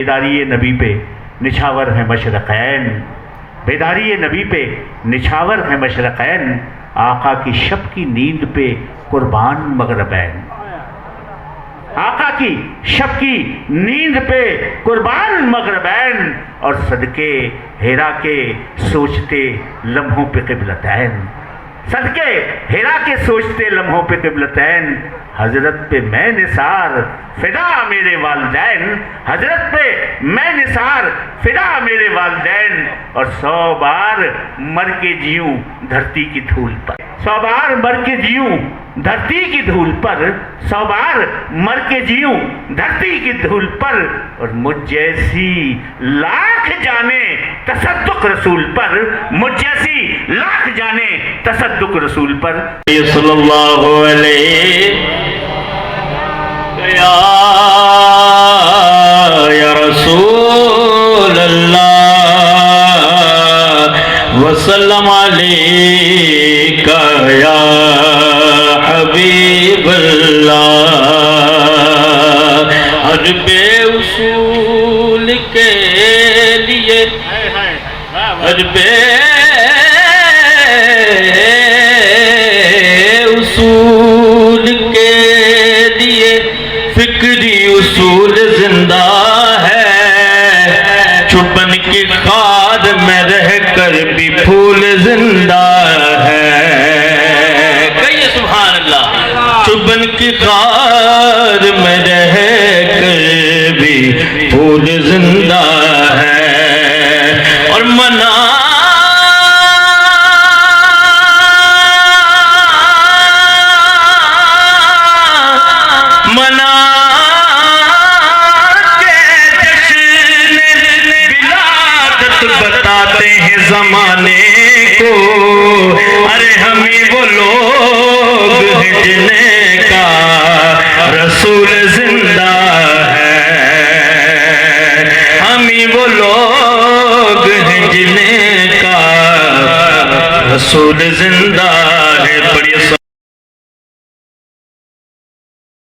بیداری نبی پہ نچھاور ہے مشرقین، بیداری نبی پہ نچھاور ہے مشرقین، آقا کی شب کی نیند پہ قربان مغربین، آقا کی شب کی نیند پہ قربان مغربین، اور صدقے ہیرا کے سوچتے لمحوں پہ قبلتین، صدقے ہیرا کے سوچتے لمحوں پہ قبلتین، حضرت پہ میں نثار فدا میرے والدین، حضرت پہ میں نثار فدا میرے والدین، اور 100 بار مر کے جیوں دھرتی کی دھول پر، 100 بار مر کے جیوں دھرتی کی دھول پر، 100 بار مر کے جیوں دھرتی کی دھول پر، اور مجھ جیسی لاکھ جانے تصدق رسول پر، مجھ جیسی لاکھ جانے تصدق رسول پر۔ صلی اللہ علیہ یا رسول اللہ وسلم علیک یا حبیب اللہ، ہر بے اصول کے لیے، ہر بے اصول کے لیے فکری اصول زندہ ہے، چبن کی خاد میں رہ کر بھی پھول زندہ ہے، کہیے سبحان اللہ، چبن کی خاد میں رہ کر بھی پھول زندہ ہے، اور منا زمانے کو، ارے ہمیں وہ لوگ ہیں جن کا رسول زندہ ہے، ہمیں وہ لوگ ہیں جن کا رسول زندہ ہے۔